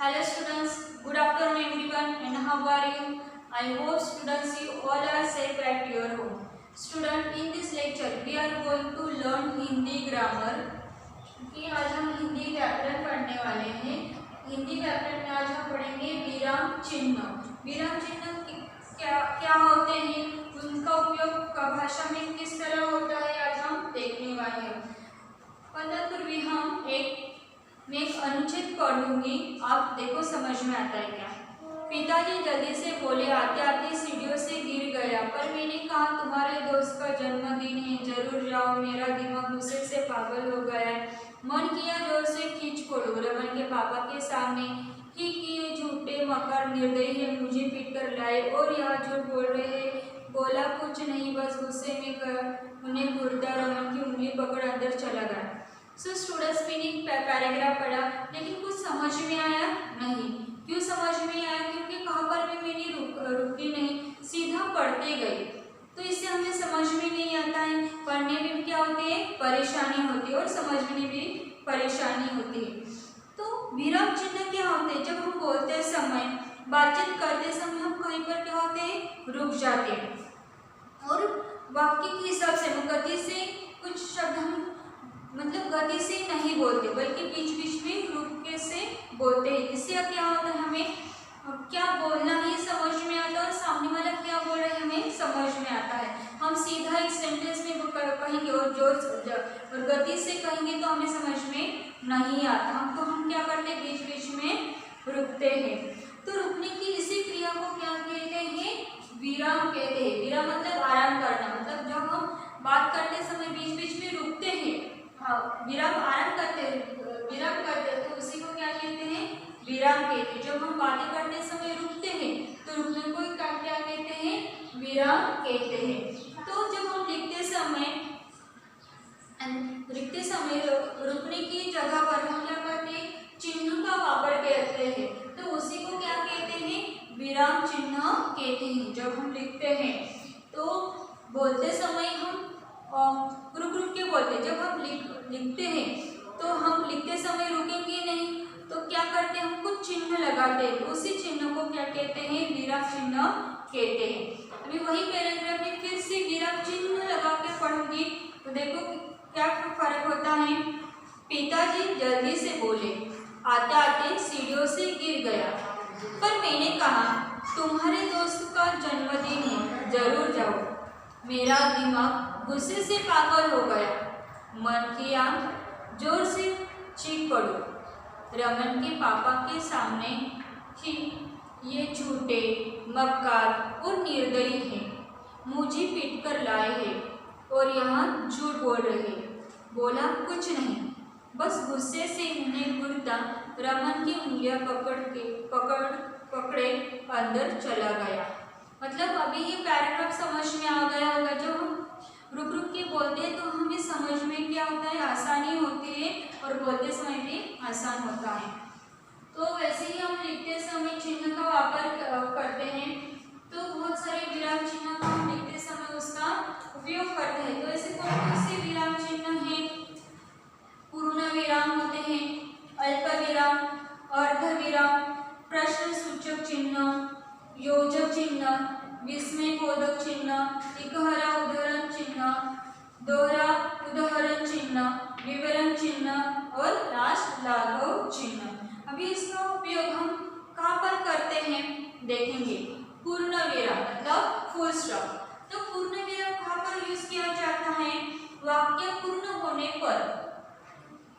Hello students, good afternoon everyone and how are you? I hope students you all are safe at your home. Student, in this lecture we are going to learn Hindi grammar. कि आज हम हिंदी व्याकरण पढ़ने वाले हैं। हिंदी व्याकरण में आज हम पढ़ेंगे विराम चिन्ह। विराम चिन्ह क्या क्या होते हैं, उनका उपयोग भाषा में किस तरह होता है, आज हम देखने वाले हैं। तत्पूर्वी हम एक अनुच्छेद पढ़ूंगी, आप देखो समझ में आता है क्या। पिताजी जल्दी से बोले, आते आते सीढ़ियों से गिर गया, पर मैंने कहा तुम्हारे दोस्त का जन्मदिन है, जरूर जाओ। मेरा दिमाग गुस्से से पागल हो गया है। मन किया जोर से खींच पड़ो रमन के पापा के सामने कि ये झूठे मकार निर्दयी है, मुझे पीट कर लाए और यहाँ झूठ बोल रहे हैं। बोला कुछ नहीं, बस गुस्से में उन्हें घूरता रमन की उंगली पकड़ अंदर चला गया। सो स्टूडेंट्स, मैंने पैराग्राफ पढ़ा लेकिन कुछ समझ में आया नहीं। क्यों समझ में आया? क्योंकि कहाँ पर भी मैंने रुकी नहीं, सीधा पढ़ते गई, तो इससे हमें समझ में नहीं आता है। पढ़ने में क्या होती है, परेशानी होती है, और समझने में भी परेशानी होती है। तो विराम चिन्ह क्या होते हैं? जब हम बोलते समय, बातचीत करते समय हम कहीं पर क्या होते हैं, रुक जाते हैं और वाक्य के हिसाब से गति से कुछ शब्द हम गति से नहीं बोलते, बल्कि बीच बीच में रुक के से बोलते हैं। इससे क्या होता है, हमें क्या बोलना है समझ में आता है और सामने वाला क्या बोल रहा है हमें समझ में आता है। हम सीधा एक सेंटेंस में कहेंगे और और गति से कहेंगे तो हमें समझ में नहीं आता। हम क्या करते हैं, बीच बीच में रुकते हैं। तो रुकने की इसी क्रिया को क्या कहते हैं, विराम कहते हैं। विराम मतलब आराम करना, मतलब जब हम बात करते समय बीच बीच में रुकते हैं, विराम आराम करते तो उसी को क्या कहते हैं, विराम कहते हैं। जब हम बातें करते समय रुकते हैं तो रुकने को क्या कहते हैं, विराम कहते हैं। तो जब हम लिखते समय रुकने की जगह पर हम क्या करते हैं, चिन्ह का वापर करते हैं, तो उसी को क्या कहते हैं, विराम चिन्ह कहते हैं। जब हम लिखते हैं तो बोलते समय हम रुक रुक के बोलते हैं। जब हम लिखते हैं तो हम लिखते समय रुकेंगे नहीं, तो क्या करते हैं, हम कुछ चिन्ह लगाते हैं, उसी चिन्ह को क्या कहते हैं, विराम चिन्ह कहते हैं। अभी वही पैराग्राफ में फिर से विराम चिन्ह लगा के पढ़ूंगी, तो देखो क्या फर्क होता है। पिताजी जल्दी से बोले, आते आते सीढ़ियों से गिर गया, पर मैंने कहा तुम्हारे दोस्त का जन्मदिन है, जरूर जाओ। मेरा दिमाग गुस्से से पागल हो गया, मन किया जोर से चीख पड़ो रमन के पापा के सामने कि ये झूठे मक्कार और निर्दयी हैं, मुझे पीट कर लाए हैं और यहाँ झूठ बोल रहे हैं। बोला कुछ नहीं, बस गुस्से से उन्हें घूरता रमन की उंगलियां पकड़े अंदर चला गया। मतलब अभी ये पैराग्राफ समझ में आ गया होगा। जब हम रुक रुक के बोलते हैं तो हमें समझ में क्या होता है, आसानी होती है और बोलते समय भी आसान होता है। तो वैसे ही हम लिखते समय चिन्ह का वापर करते हैं, तो बहुत सारे विराम चिन्ह का हम लिखते समय उसका उपयोग करते हैं। तो ऐसे कौन से विराम चिन्ह हैं, पूर्ण विराम होते हैं, अल्प विराम, अर्ध विराम, प्रश्न सूचक चिन्ह, योजक चिन्ह, विस्मयबोधक चिन्ह, इकहरा उदाहरण चिन्ह, दोहरा उदाहरण चिन्ह, विवरण चिन्ह और लास्ट लाघव चिन्ह। अभी इसका उपयोग हम कहाँ पर करते हैं देखेंगे। पूर्ण विराम मतलब फुल स्टॉप। तो पूर्ण विराम कहाँ पर यूज किया जाता है, वाक्य पूर्ण होने पर।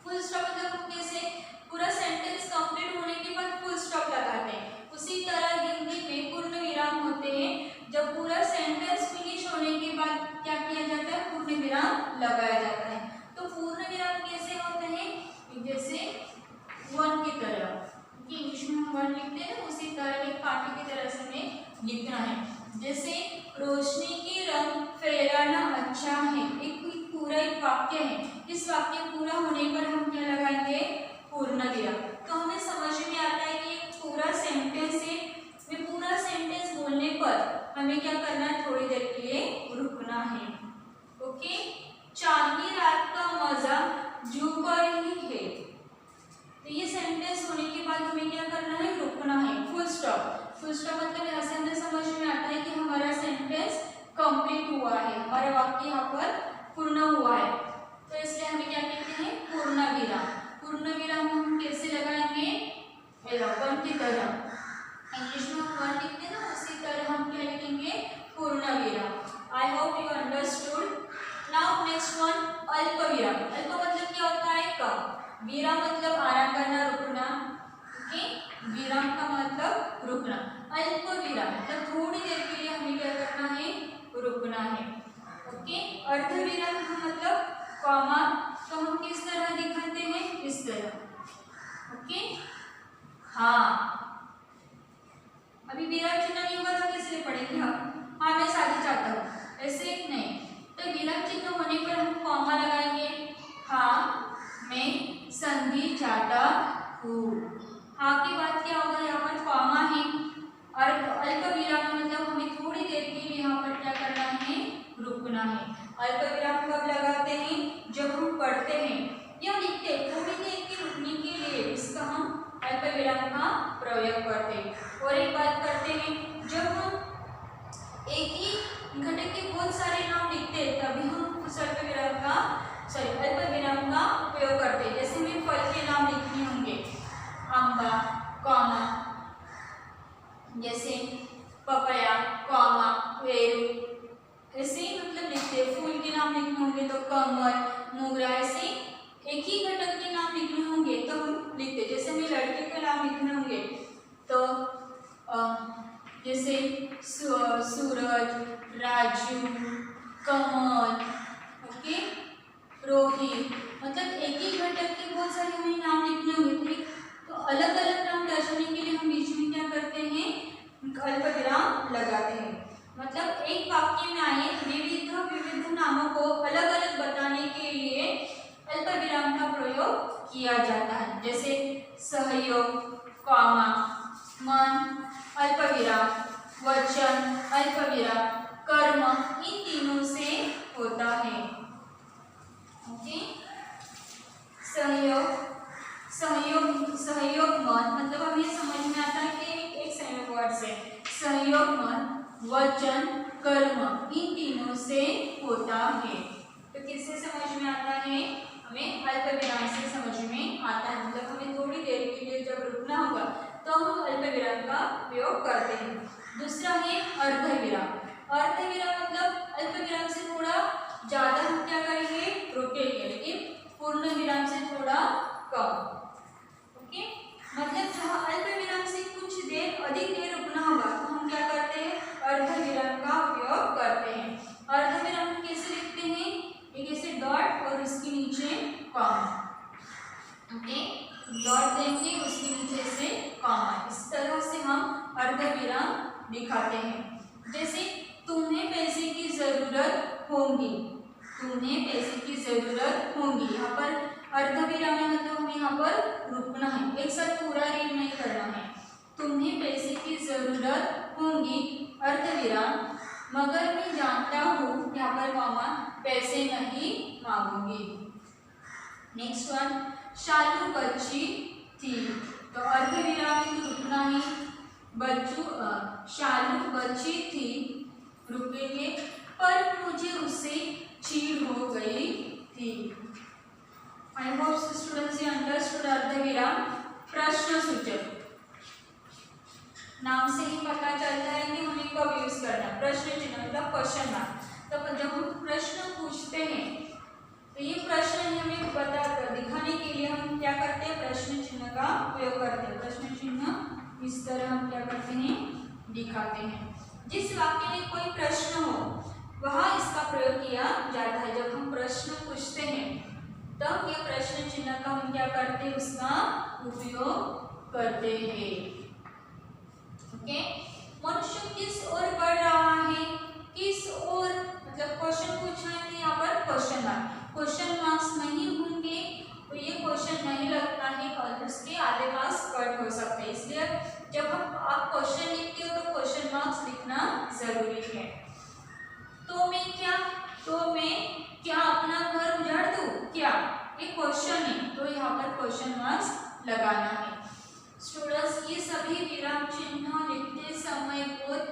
फुल स्टॉप मतलब कैसे, पूरा सेंटेंस कंप्लीट होने के बाद फुल स्टॉप लगाते हैं। उसी तरह हिंदी में पूर्ण विराम होते हैं, जब पूरा सेंटेंस फिनिश होने के बाद क्या किया जाता है, पूर्ण विराम लगाया जाता है। तो पूर्ण विराम कैसे होते हैं, जैसे वन की तरह, कि इंग्लिश में हम वन लिखते हैं, उसी तरह एक पार्टी की तरह से हमें लिखना है। जैसे रोशनी के रंग फैलाना अच्छा है, एक पूरा एक वाक्य है, इस वाक्य पूरा होने पर हम क्या लगाएंगे, पूर्ण विराम। तो हमें समझ में आता है कि एक पूरा सेंटेंस है, में पूरा सेंटेंस बोलने पर हमें क्या करना है, थोड़ी देर के लिए रुकना है। ओके, चांदनी रात का मजा जू पर ही है। तो ये सेंटेंस होने के बाद हमें क्या करना है, रुकना है। फुल स्टॉप, फुल स्टॉप मतलब यहाँ से हमें समझ में आता है कि हमारा सेंटेंस कंप्लीट हुआ है, हमारा वाक्य यहाँ पर पूर्ण हुआ है। तो इसलिए हमें क्या कहते हैं, पूर्ण विराम। पूर्ण विराम हम कैसे लगाएंगे, वन की तरह, इंग्लिश में हम वन लिखते हैं ना, उसी तरह हम क्या लिखेंगे, पूर्ण विराम। I hope you understood. Now next one, अल्प विराम। अल्प मतलब क्या होता है, कम। विराम मतलब आराम करना, रुकना। ओके, विराम का मतलब रुकना। अल्प विराम मतलब थोड़ी देर के लिए हमें क्या करना है, रुकना है। ओके, अर्ध विराम का मतलब कॉमा, तो हम किस तरह दिखाते हैं, इस तरह। ओके, हाँ, अभी विराम चिन्ह नहीं होगा तो किस लिए पढ़ेंगे हम। हाँ, मैं साथ चाहता हूँ, ऐसे नहीं। तो विराम चिन्ह होने पर हम कॉमा लगाएंगे। हाँ, मैं संधि चाहता हूँ। हाँ के बाद क्या होगा, यहाँ पर कॉमा है। और अल्प विराम मतलब हमें थोड़ी देर के लिए यहाँ पर क्या करना है, रुकना है। अल्प विराम कब लगाते हैं, जब हम पढ़ते हैं या लिखते हैं, थोड़ी देर के रुकने के लिए इसका हम अल्प विराम का प्रयोग करते हैं। और एक बात करते हैं, जब हम एक ही घटक के बहुत सारे नाम लिखते हैं तभी हम उस अल्प विराम का उपयोग करते हैं। जैसे हमें फल के नाम लिखने होंगे, आंबा, कॉमा, जैसे पपया, कॉमा, पेरू, ऐसे मतलब लिखते हैं। फूल के नाम लिखने होंगे तो कमल, मोगरा, ऐसे एक ही घटक के नाम लिखने होंगे तो हम लिखते हैं। जैसे हमें लड़के के नाम लिखने होंगे तो जैसे सूरज, राजू, कमल, ओके, रोहित, मतलब एक ही घटक के बहुत सारे हमें नाम लिखने होंगे। तो अलग अलग नाम दर्शाने के लिए हम बीच में क्या करते हैं, अल्प विराम लगाते हैं। मतलब एक वाक्य में आए विविध नामों को अलग अलग बताने के लिए अल्प विराम का प्रयोग किया जाता है। जैसे सहयोग, कॉमा, मन, अल्प विराम, वचन, अल्प विराम, कर्म, इन तीनों से होता है। ओके, सहयोग, सहयोग मन मतलब हमें समझ में आता है कि एक संयोग वर्ड से सहयोग मन, वचन, कर्म, इन तीनों से होता है। तो किससे समझ में आता है, हमें अल्प विराम से समझ में आता है। मतलब हमें थोड़ी देर के लिए जब रुकना होगा तो हम अल्प विराम का प्रयोग करते हैं। दूसरा है अर्ध विराम। अर्ध विराम मतलब अल्प विराम से थोड़ा ज्यादा हम क्या करेंगे, रुकेंगे, लेकिन पूर्ण विराम से थोड़ा कम। ओके, मतलब जहाँ अल्प विराम से कुछ देर अधिक देर रुकना होगा तो हम क्या करते हैं, अर्ध विराम का उपयोग करते हैं। अर्ध विराम कैसे लिखते हैं, एक ऐसे डॉट और उसके नीचे कॉमा। ओके, डॉट देंगे उसके नीचे से कॉमा, इस तरह से हम अर्ध विराम दिखाते हैं। जैसे तुम्हें पैसे की जरूरत होगी, तुम्हें पैसे की जरूरत होगी, यहाँ पर अर्ध विराम है मतलब हमें यहाँ पर रुकना है, एक साथ पूरा रीड नहीं करना है। तुम्हें पैसे की जरूरत होगी, अर्ध विराम, मगर मैं जानता हूँ, यहाँ पर कॉमा, पैसे नहीं मांगूंगी। नेक्स्ट वन, शालू बच्ची थी, तो अर्ध विराम में तो रुकना ही, शालू बच्ची थी, रुकेंगे, पर मुझे उससे चीड़ हो गई थी। I hope students you understood अर्ध विराम। प्रश्न सूचक, नाम से ही पता चलता है कि हमें कब यूज करना। प्रश्न चिन्ह मतलब क्वेश्चन मार्क, तो जब हम प्रश्न पूछते हैं तो ये प्रश्न हमें बता दिखाने के लिए हम क्या करते हैं, प्रश्न चिन्ह का उपयोग करते हैं। प्रश्न चिन्ह इस तरह हम क्या करते हैं, दिखाते हैं। जिस वाक्य में कोई प्रश्न हो वहाँ इसका प्रयोग किया जाता है। जब हम प्रश्न पूछते हैं तब ये प्रश्न चिन्ह का हम क्या करते हैं, उसका उपयोग करते हैं। ओके, मनुष्य किस ओर बढ़ रहा है, किस ओर मतलब क्वेश्चन पूछना है तो यहाँ पर क्वेश्चन मार्क, क्वेश्चन मार्क्स नहीं होंगे तो ये क्वेश्चन नहीं लगता है और उसके आधे मार्क्स कट हो सकते हैं। इसलिए जब आप क्वेश्चन लिखते हो तो क्वेश्चन मार्क्स लिखना जरूरी है। तो मैं क्या अपना घर उजाड़ दूं क्या, एक क्वेश्चन है तो यहाँ पर क्वेश्चन मार्क्स लगाना है। स्टूडेंट्स ये सभी विराम चिन्ह लिखते समय बहुत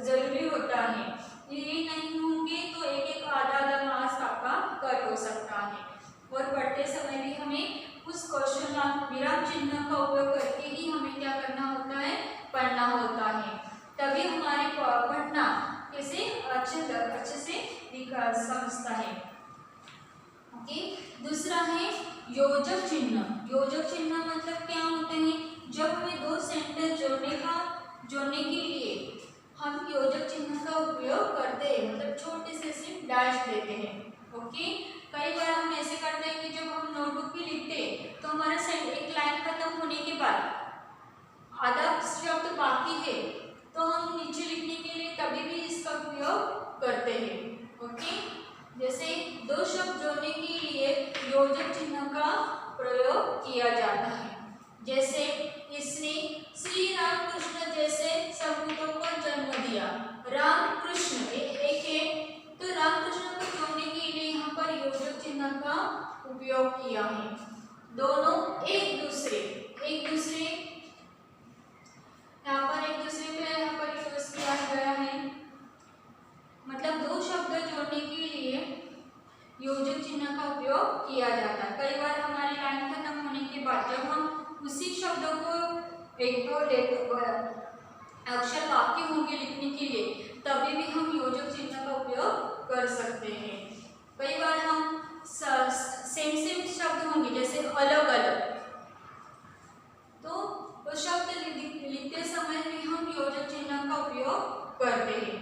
जरूरी होता है। ये नहीं होंगे तो एक एक आधा मार्क्स आपका कट हो सकता है। और पढ़ते समय भी हमें उस क्वेश्चन विराम चिन्ह का उपयोग करके ही हमें क्या करना होता है, पढ़ना होता है। तभी हमारे पढ़ना कैसे अच्छे से समझता है। ओके, दूसरा है योजक चिन्ह। योजक चिन्ह मतलब क्या होते हैं, जब हमें दो सेंटेंस जोड़ने के लिए हम योजक चिन्ह का उपयोग करते हैं, मतलब छोटे से सिर्फ डैश देते हैं। ओके, कई बार हम ऐसे करते हैं कि जब हम नोटबुक पे लिखते हैं तो हमारा एक लाइन खत्म होने के बाद आधा शब्द बाकी है तो हम नीचे लिखने के लिए तभी भी इसका उपयोग करते हैं। ओके, जैसे दो शब्द जोड़ने के लिए योजक चिन्ह का प्रयोग किया जाता है। जैसे इसने श्री रामकृष्ण जैसे सपूतों को जन्म दिया। रामकृष्ण एक है तो रामकृष्ण को जोड़ने के लिए यहाँ पर योजक चिन्ह का उपयोग किया है। दोनों एक दूसरे यहाँ पर एक दूसरे पे यहाँ पर यूज किया गया है। मतलब दो शब्द जोड़ने के लिए योजक चिन्ह का उपयोग किया जाता है। कई बार हमारी लाइन खत्म होने के बाद जब हम उसी शब्द को एक दो अक्षर बाकी होंगे लिखने के लिए तभी भी हम योजक चिन्ह का उपयोग कर सकते हैं। कई बार हम सेम शब्द होंगे जैसे अलग अलग, तो वो शब्द लिखते समय भी हम योजक चिन्ह का उपयोग करते हैं।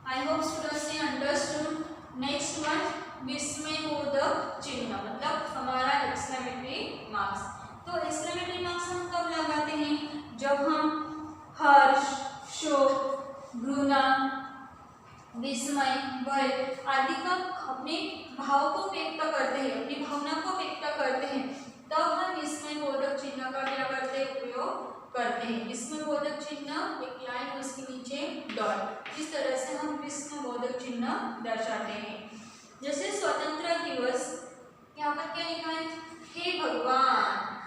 आई होप स्टूडेंट्स ने अंडरस्टूड। नेक्स्ट वन विस्मयबोधक चिन्ह, मतलब हमारा एक्सक्लेमेटरी मार्क्स। तो एक्सक्लेमेटरी मार्क्स हम कब लगाते हैं, जब हम हर्ष, शोक, घृणा, विस्मय, भय आदि का अपने भाव को व्यक्त करते हैं, अपनी भावना को व्यक्त करते हैं, तब हम विस्मयबोधक चिन्ह का क्या करते हैं, उपयोग करते हैं। विस्मयबोधक चिन्ह एक लाइन उसके नीचे डॉट, इस तरह से हम विस्मयबोधक चिन्ह दर्शाते हैं। जैसे स्वतंत्रता दिवस, यहाँ पर क्या लिखा है, हे भगवान।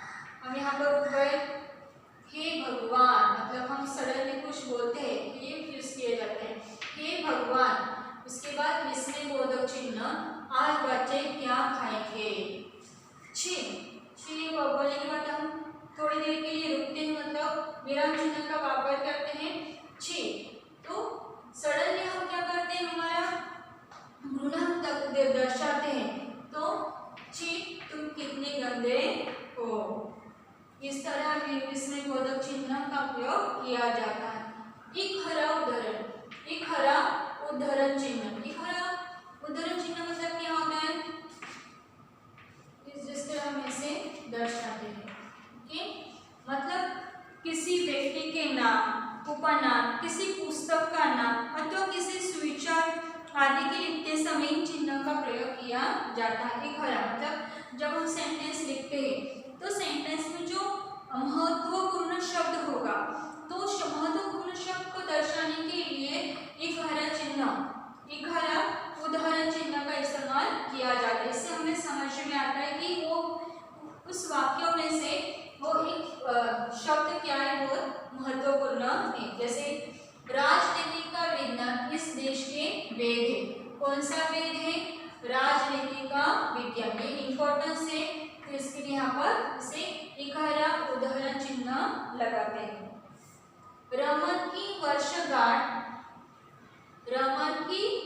हम यहाँ पर उठ गए हे भगवान, मतलब हम सडनली कुछ बोलते हैं तो ये यूज किए जाते हैं, हे भगवान। उसके बाद विस्मयबोधक चिन्ह, आज बच्चे क्या खाएंगे। छी बोलने के बाद हम थोड़ी देर के लिए रुकते हैं, मतलब विराम चिन्ह का वापर करते हैं छी। तो सडनली हम क्या करते हैं, हमारा घृणा दर्शाते हैं, तो छी तुम कितने गंदे हो। इस तरह विस्मयबोधक चिन्ह का उपयोग किया जाता है। एक हरा उद्धरण चिन्ह। एक हरा उद्धरण चिन्ह मतलब क्या होता है, जिस तरह हम इसे दर्शाते हैं। ओके, मतलब किसी व्यक्ति के नाम, उपनाम, किसी पुस्तक का नाम अथवा किसी सुविचार आदि के लिखते समय इन चिन्ह का प्रयोग किया जाता है। एक हरा मतलब जब हम सेंटेंस लिखते हैं तो सेंटेंस में जो महत्वपूर्ण शब्द होगा, तो महत्वपूर्ण शब्द को दर्शाने के लिए एक हरा उदाहरण चिन्ह का इस्तेमाल किया जाता है। इससे हमें समझ में आता है कि वो उस वाक्यों में से वो एक शब्द क्या है, बहुत महत्वपूर्ण है। जैसे राजनीति का विज्ञान इस देश के वेद है। कौन सा वेद है, राजनीति का विज्ञान। ये इंपॉर्टेंस है, तो इसके लिए यहाँ पर इसे एक हरा उदाहरण चिन्ह लगाते हैं। रमन की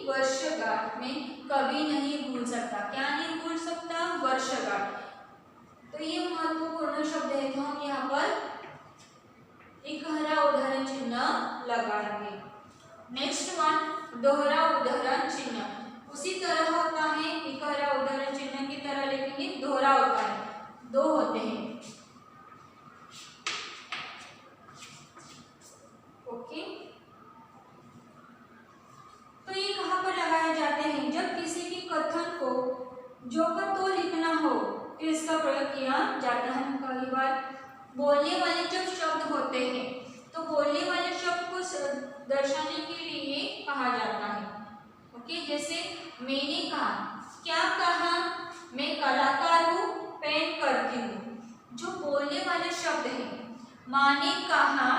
वर्षगांठ में कभी नहीं भूल सकता। क्या नहीं भूल सकता, वर्षगांठ। तो ये महत्वपूर्ण शब्द है, तो हम यहाँ पर एक हरा उदाहरण चिन्ह लगाएंगे। नेक्स्ट वन दोहरा उदाहरण चिन्ह। उसी तरह होता है, एक हरा उदाहरण चिन्ह की तरह लिखेंगे, दोहरा होता है, दो होते हैं। ओके, तो ये कहाँ पर लगाए जाते हैं, जब किसी के कथन को जो पर तो लिखना हो तो इसका प्रयोग किया जाता है। कई बार बोलने वाले जब शब्द होते हैं तो बोलने वाले शब्द को दर्शाने के लिए कहा जाता है। ओके, जैसे मैंने कहा, क्या कहा, मैं कलाकार हूँ, पेंट करती हूँ। जो बोलने माँ ने कहा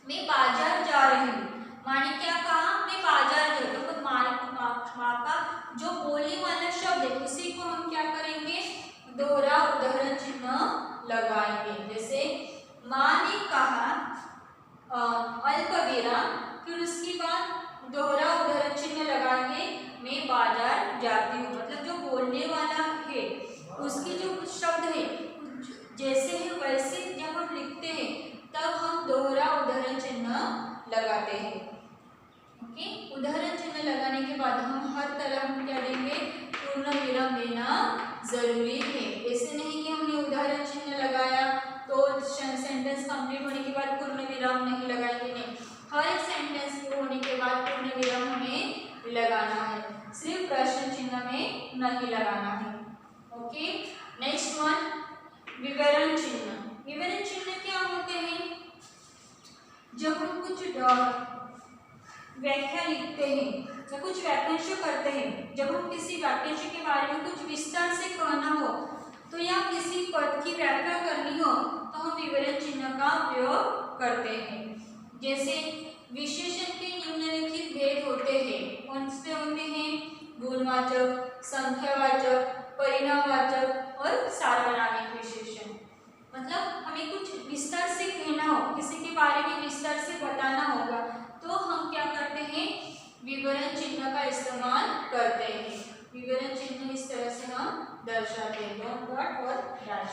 मैं बाजार जा रही हूँ। माँ ने क्या कहा? मैं बाजार जा रही हूँ। तो माँ का जो बोलने वाला शब्द है उसी को हम क्या करेंगे? दोहरा उदाहरण चिन्ह लगाएंगे। जैसे माँ ने कहा अल्प विराम, फिर उसके बाद दोहरा उदाहरण चिन्ह लगाएंगे मैं बाजार जाती हूँ। मतलब जो बोलने वाला है उसके जो शब्द है जैसे है वैसे जब हम लिखते हैं तब हम दोहरा उदाहरण चिन्ह लगाते हैं। ओके, उदाहरण चिन्ह लगाने के बाद हम हर तरह हम क्या देंगे? पूर्ण विराम देना जरूरी है। ऐसे नहीं कि हमने उदाहरण चिन्ह लगाया तो सेंटेंस कंप्लीट होने के बाद पूर्ण विराम नहीं लगाएंगे, नहीं। हर एक सेंटेंस के होने के बाद पूर्ण विराम हमें लगाना है, सिर्फ प्रश्न चिन्ह में नहीं लगाना है। ओके, नेक्स्ट वन विवरण चिन्ह। विवरण चिन्ह क्या होते हैं? जब हम कुछ व्याख्या लिखते हैं या कुछ वाक्यांश करते हैं, जब हम किसी वाक्यांश के बारे में कुछ विस्तार से कहना हो तो या किसी पद की व्याख्या करनी हो तो हम विवरण चिन्ह का उपयोग करते हैं। जैसे विशेषण के निम्नलिखित भेद होते हैं। कौन से होते हैं? गुणवाचक, संख्यावाचक, परिणामवाचक और सार्वनामिक विशेषण। मतलब हमें कुछ विस्तार से कहना हो, किसी के बारे में विस्तार से बताना होगा तो हम क्या करते हैं? विवरण चिन्ह का इस्तेमाल करते हैं। विवरण चिन्ह इस तरह से हम दर्शाते हैं, डॉट डॉट और dash.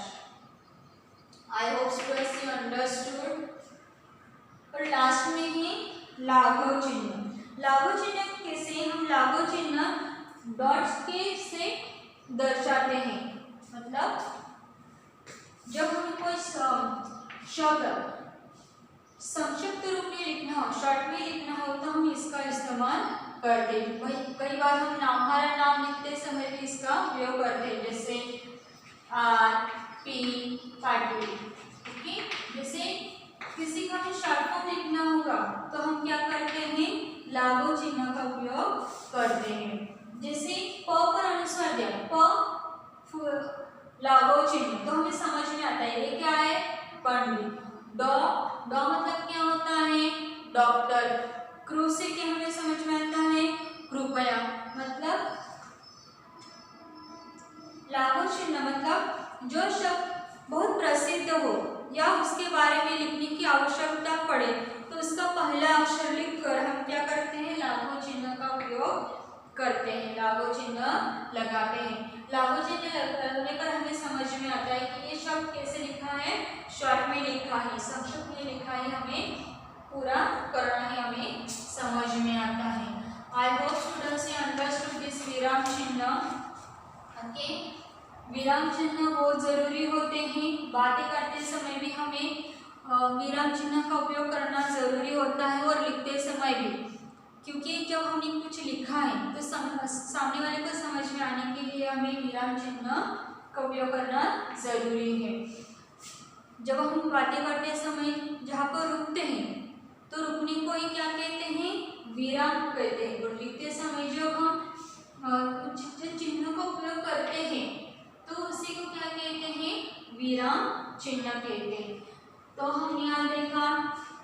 I hope students you understood. और लास्ट में ही लाघव चिन्ह। लाघव चिन्ह कैसे? हम लाघव चिन्ह डॉट्स के से दर्शाते हैं। मतलब जब हमें कोई शब्द संक्षिप्त रूप में लिखना हो, शॉर्ट में लिखना हो तो हम इसका इस्तेमाल करते हैं। कई बार हम हमारा नाम लिखते समय भी इसका उपयोग करते हैं, जैसे आर पी पाटिल। ओके, जैसे किसी का हमें शॉर्ट फॉर्म लिखना होगा तो हम क्या करते हैं? लाघव चिन्ह का उपयोग करते हैं। जैसे प पर अनुस्वार दिया, प लाघव चिन्ह तो हमें समझ में आता है ये क्या है? पंडित। डॉ मतलब क्या होता है? डॉक्टर। क्रू से क्या हमें समझ में आता है? कृपया। मतलब लाघव चिन्ह मतलब जो शब्द बहुत प्रसिद्ध हो या उसके बारे में लिखने की आवश्यकता पड़े तो उसका पहला अक्षर लिखकर हम क्या करते हैं? लाघव चिन्ह का उपयोग करते हैं, लाघव चिन्ह लगाते हैं। लाघव चिन्ह लगने पर हमें समझ में आता है कि ये शब्द कैसे लिखा है? शॉर्ट में लिखा है, संक्षिप्त में लिखा है, हमें पूरा करना है, हमें समझ में आता है। I hope students you understood this विराम चिन्ह। ओके, विराम चिन्ह बहुत जरूरी होते हैं। बातें करते समय भी हमें विराम चिन्ह का उपयोग करना जरूरी होता है और लिखते समय भी, क्योंकि जब हमने कुछ लिखा है तो सामने वाले को समझ में आने के लिए हमें विराम चिन्ह का उपयोग करना जरूरी है। जब हम बातें करते समय जहाँ पर रुकते हैं तो रुकने को ही क्या कहते हैं? विराम कहते हैं। और लिखते समय जब हम कुछ चिन्ह का उपयोग करते हैं तो उसी को क्या कहते हैं? विराम चिन्ह कहते हैं। तो हम यहाँ देखा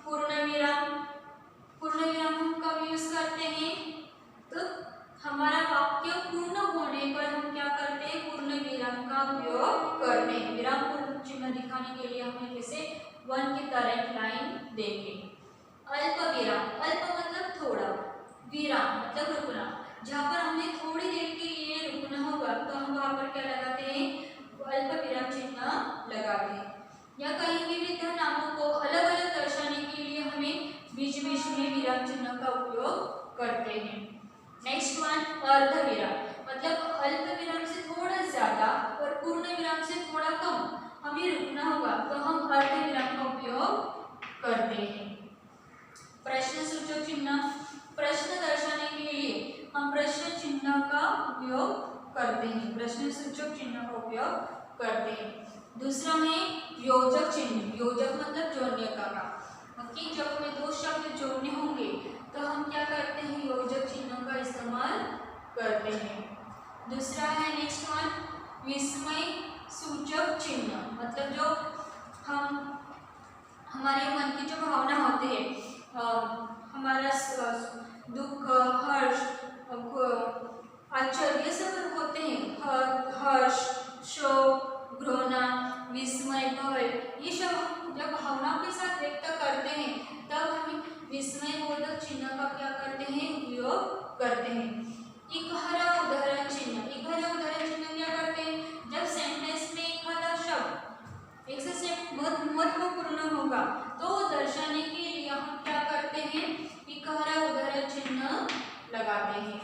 पूर्ण विराम। पूर्ण विराम हम कब यूज करते हैं? तो हमारा वाक्य पूर्ण होने पर हम क्या करते हैं? पूर्ण विराम का उपयोग करते हैं। विराम पूर्ण चिन्ह दिखाने के लिए हमें जैसे वन की तरह लाइन देंगे। अल्प विराम, अल्प मतलब थोड़ा, विराम मतलब रुकना। जहाँ पर हमने थोड़ी देर के लिए रुकना होगा तो हम वहाँ पर क्या लगाते हैं? अल्प विराम चिन्ह लगाते हैं। या कहीं भी विभिन्न नामों को अलग अलग दर्शाने के लिए हमें बीच बीच में विराम चिन्ह का उपयोग करते हैं। नेक्स्ट वन अर्ध विराम, मतलब अल्प विराम से थोड़ा ज्यादा और पूर्ण विराम से थोड़ा कम हमें रुकना होगा तो हम अर्ध विराम का उपयोग करते हैं। प्रश्न सूचक चिन्ह, प्रश्न दर्शाने के लिए हम प्रश्न चिन्ह का उपयोग करते हैं, प्रश्न सूचक चिन्ह का उपयोग करते हैं। दूसरा है योजक चिन्ह। योजक मतलब जोड़ने का काम। ओके, जब हमें दो शब्द जोड़ने होंगे तो हम क्या करते हैं? योजक चिन्ह का इस्तेमाल करते हैं। दूसरा है नेक्स्ट वन विस्मय सूचक चिन्ह, मतलब जो हम हमारे मन की जो भावना होती है, हमारा दुख, हर्ष, आश्चर्य, ये सब होते हैं। हर्ष, शोक, घृणा, विस्मय, भय, ये सब जब भावनाओं के साथ व्यक्त करते हैं तब हम विस्मय बोधक चिन्ह का क्या करते हैं, उपयोग करते हैं। इकहरा उदाहरण चिन्ह, इकहरा उदाहरण चिन्ह क्या करते हैं, जब सेंटेंस में एखादा शब्द एक से बहुत महत्वपूर्ण होगा तो दर्शाने के लिए हम क्या करते हैं, इकहरा उदाहरण चिन्ह लगाते हैं।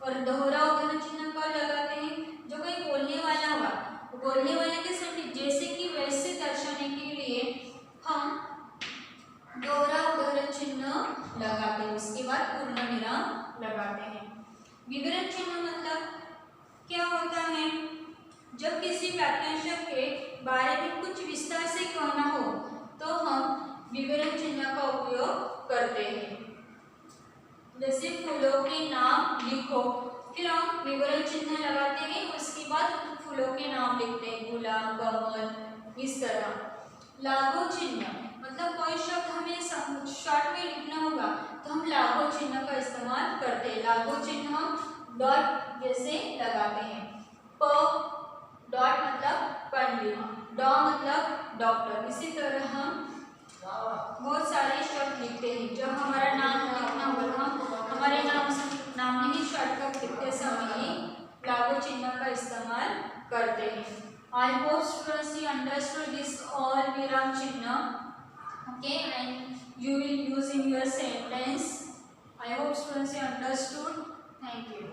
और दोहरा उदाहरण चिन्ह कब लगाते हैं, जो कोई बोलने वाला होगा, बोलने वाले के सेंटेंस जैसे कि वैसे दर्शाने के लिए हम दोहरा उदाहरण चिन्ह लगाते हैं, उसके बाद पूर्ण विराम लगाते हैं। विवरण चिन्ह मतलब क्या होता है, जब किसी वाक्यांश के बारे में कुछ विस्तार से कहना हो तो हम विवरण चिन्ह का उपयोग करते हैं। जैसे फूलों के नाम लिखो, फिर हम विवरण चिन्ह लगाते हैं, उसके बाद फूलों के नाम लिखते हैं, गुलाब, कमल, इस तरह। लागू चिन्ह मतलब कोई शब्द हमें शॉर्ट में लिखना होगा तो हम लागू चिन्ह का इस्तेमाल करते हैं। लागू चिन्ह डॉट जैसे लगाते हैं। प डॉट मतलब पंडित, डॉ मतलब डॉक्टर, इसी तरह हम बहुत सारे शब्द लिखते हैं। जब हमारा नाम लिखना होगा तो हम हमारे नाम में ही शॉर्टकट लिखते समय लागू चिन्ह का इस्तेमाल करते हैं। I hope students you understood this all विराम चिन्ह, okay, and you will use in your sentence. I hope students you understood. Thank you.